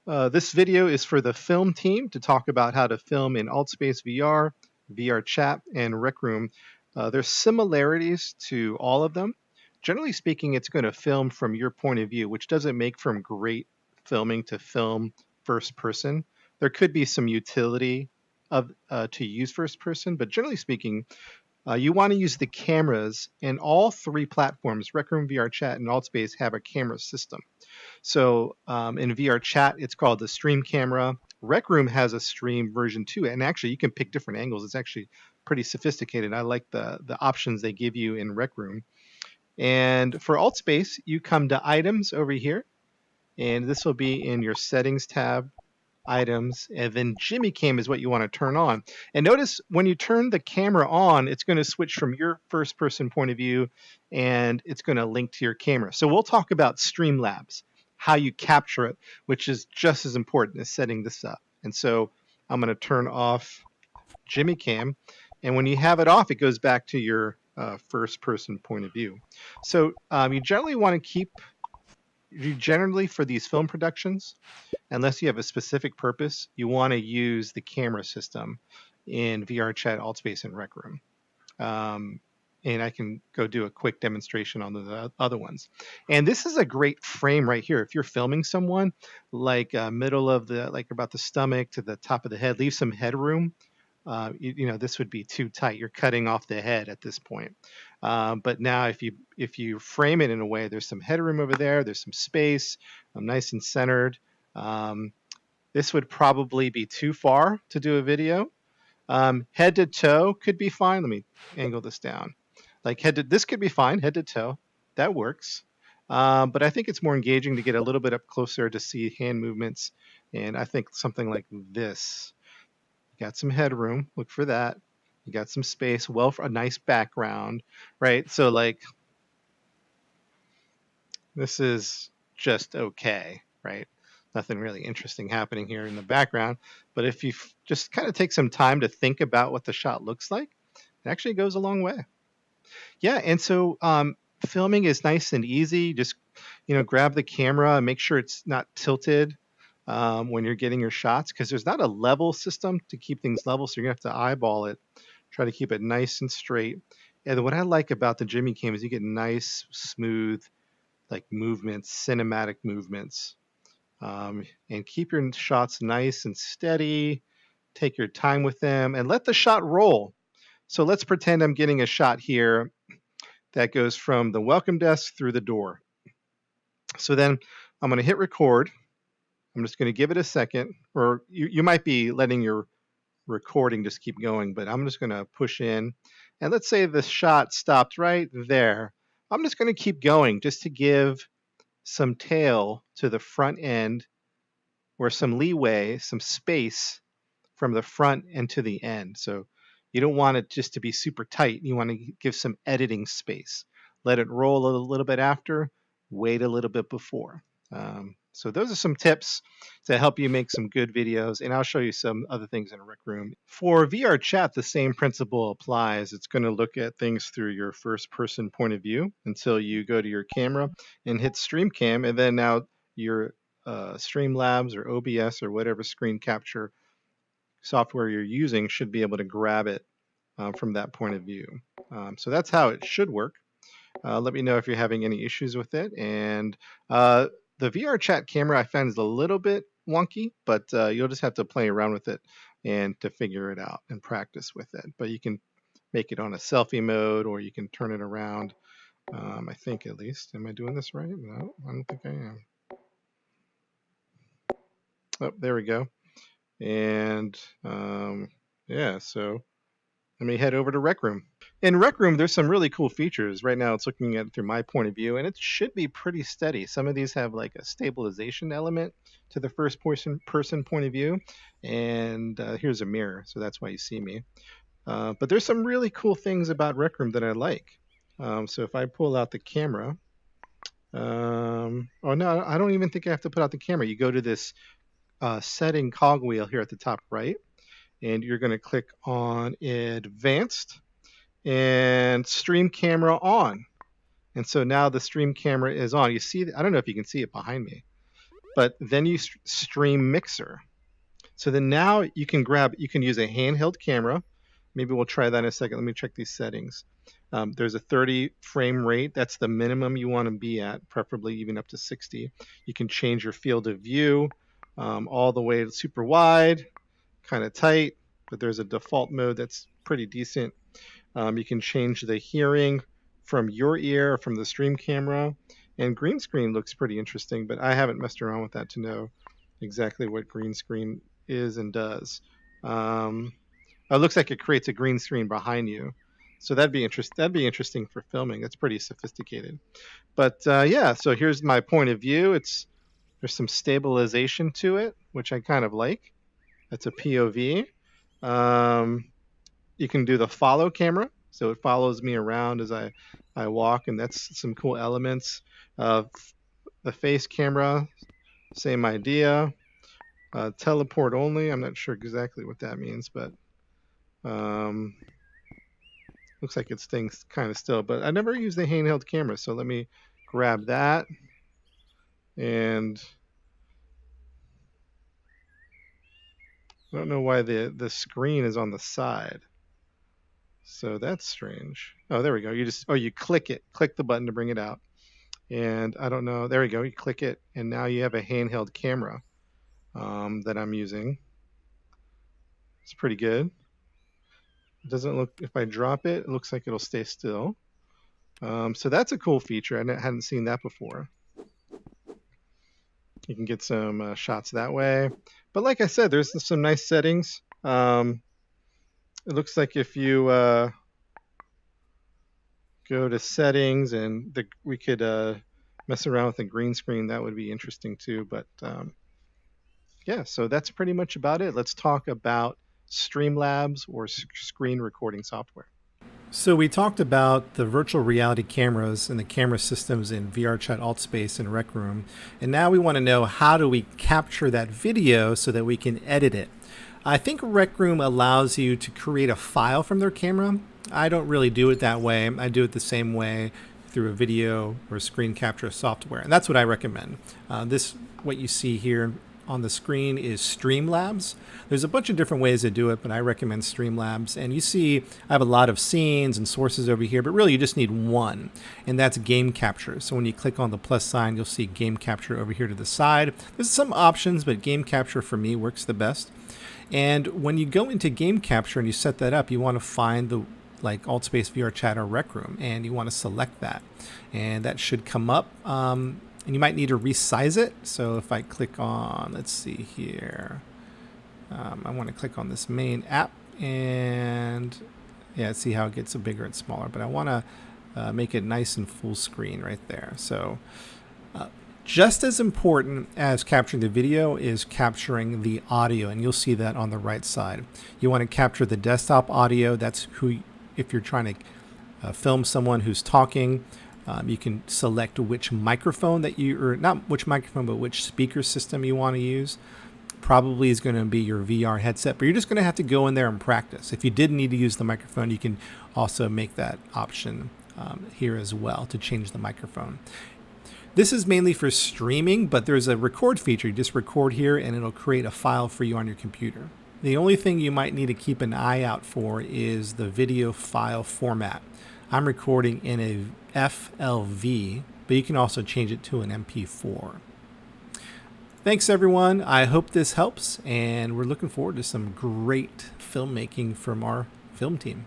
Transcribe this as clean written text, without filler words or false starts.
This video is for the film team to talk about how to film in AltSpace VR, VR Chat, and Rec Room. There's similarities to all of them. Generally speaking, it's going to film from your point of view, which doesn't make for great filming to film first person. There could be some utility of to use first person, but generally speaking, you want to use the cameras, and all three platforms, Rec Room, VR Chat, and AltSpace, have a camera system. So in VR Chat, it's called the Stream Camera. Rec Room has a Stream version too, and actually you can pick different angles. It's actually pretty sophisticated. I like the options they give you in Rec Room. And for AltSpace, you come to Items over here, and this will be in your Settings tab, Items, and then Jimmy Cam is what you want to turn on. And notice when you turn the camera on, it's going to switch from your first person point of view, and it's going to link to your camera. So we'll talk about Streamlabs, how you capture it, which is just as important as setting this up. And so I'm going to turn off Jimmy Cam, and when you have it off, it goes back to your first person point of view. So you generally want to keep, for these film productions, unless you have a specific purpose, you want to use the camera system in VR Chat, AltSpace, and Rec Room. And I can go do a quick demonstration on the other ones. And this is a great frame right here. If you're filming someone, like middle of the, like about the stomach to the top of the head, leave some headroom. You know, this would be too tight. You're cutting off the head at this point. But now if you frame it in a way, there's some headroom over there, there's some space, nice and centered. This would probably be too far to do a video. Head to toe could be fine. Let me angle this down. Like this could be fine, head to toe. That works. But I think it's more engaging to get a little bit up closer to see hand movements. And I think something like this. You got some headroom, look for that. You got some space, well, for a nice background, right? So like, this is just okay, right? Nothing really interesting happening here in the background. But if you just kind of take some time to think about what the shot looks like, it actually goes a long way. Yeah, and so filming is nice and easy. Just, grab the camera and make sure it's not tilted when you're getting your shots, because there's not a level system to keep things level, so you're going to have to eyeball it, try to keep it nice and straight. And what I like about the Jimmy Cam is you get nice, smooth, like movements, cinematic movements. And keep your shots nice and steady. Take your time with them and let the shot roll. So let's pretend I'm getting a shot here that goes from the welcome desk through the door. So then I'm going to hit record. I'm just going to give it a second, or you might be letting your recording just keep going, but I'm just going to push in. And let's say the shot stopped right there. I'm just going to keep going just to give some tail to the front end, or some leeway, some space from the front and to the end. So you don't want it just to be super tight. You want to give some editing space. Let it roll a little bit after, wait a little bit before. So those are some tips to help you make some good videos, and I'll show you some other things in Rec Room. For VR Chat, the same principle applies. It's going to look at things through your first person point of view until you go to your camera and hit Stream Cam, and then now your Streamlabs or OBS or whatever screen capture software you're using should be able to grab it from that point of view. So that's how it should work. Let me know if you're having any issues with it. And the VR Chat camera I found is a little bit wonky, but you'll just have to play around with it and to figure it out and practice with it. But you can make it on a selfie mode, or you can turn it around. I think, at least. Am I doing this right? No, I don't think I am. Oh, there we go. And yeah, so let me head over to Rec Room. In Rec Room, there's some really cool features. Right now, it's looking at it through my point of view, and it should be pretty steady. Some of these have like a stabilization element to the first person point of view, and here's a mirror, so that's why you see me. But there's some really cool things about Rec Room that I like. So if I pull out the camera, oh no, I don't even think I have to put out the camera. You go to this setting cogwheel here at the top right, and you're going to click on Advanced and Stream Camera On. And so now the Stream Camera is on. You see, I don't know if you can see it behind me, but then you stream Mixer. So then now you can use a handheld camera. Maybe we'll try that in a second. Let me check these settings. There's a 30 frame rate. That's the minimum you want to be at, preferably even up to 60. You can change your field of view all the way to super wide, kind of tight, but there's a default mode that's pretty decent. You can change the hearing from your ear, from the stream camera, and green screen looks pretty interesting, but I haven't messed around with that to know exactly what green screen is and does. It looks like it creates a green screen behind you, so that'd be interesting for filming. That's pretty sophisticated. But yeah, so here's my point of view. There's some stabilization to it, which I kind of like. That's a POV. You can do the follow camera, so it follows me around as I walk, and that's some cool elements. The face camera, same idea. Teleport only. I'm not sure exactly what that means, but looks like it's staying kind of still. But I never used the handheld camera, so let me grab that. And I don't know why the screen is on the side. So that's strange. Oh, there we go. You click it. Click the button to bring it out. And I don't know. There we go. You click it, and now you have a handheld camera that I'm using. It's pretty good. It doesn't look, if I drop it, it looks like it'll stay still. So that's a cool feature. I hadn't seen that before. You can get some shots that way. But like I said, there's some nice settings. It looks like if you go to settings and we could mess around with the green screen, that would be interesting too. But yeah, so that's pretty much about it. Let's talk about Streamlabs or screen recording software. So we talked about the virtual reality cameras and the camera systems in VRChat, AltSpace, and Rec Room. And now we want to know, how do we capture that video so that we can edit it? I think Rec Room allows you to create a file from their camera. I don't really do it that way. I do it the same way through a video or screen capture software. And that's what I recommend. What you see here on the screen is Streamlabs. There's a bunch of different ways to do it, but I recommend Streamlabs. And you see I have a lot of scenes and sources over here, but really you just need one, and that's game capture. So when you click on the plus sign, you'll see game capture over here to the side. There's some options, but game capture for me works the best. And when you go into game capture and you set that up, you want to find the AltSpace, VRChat, or Rec Room, and you want to select that. And that should come up. And you might need to resize it. So if I click on, let's see here, I want to click on this main app, and yeah, see how it gets bigger and smaller, but I want to make it nice and full screen right there. So just as important as capturing the video is capturing the audio, and you'll see that on the right side. You want to capture the desktop audio. That's if you're trying to film someone who's talking, you can select which microphone not which microphone, but which speaker system you want to use. Probably is going to be your VR headset, but you're just going to have to go in there and practice. If you did need to use the microphone, you can also make that option here as well to change the microphone. This is mainly for streaming, but there's a record feature. You just record here and it'll create a file for you on your computer. The only thing you might need to keep an eye out for is the video file format. I'm recording in a FLV, but you can also change it to an MP4. Thanks everyone. I hope this helps, and we're looking forward to some great filmmaking from our film team.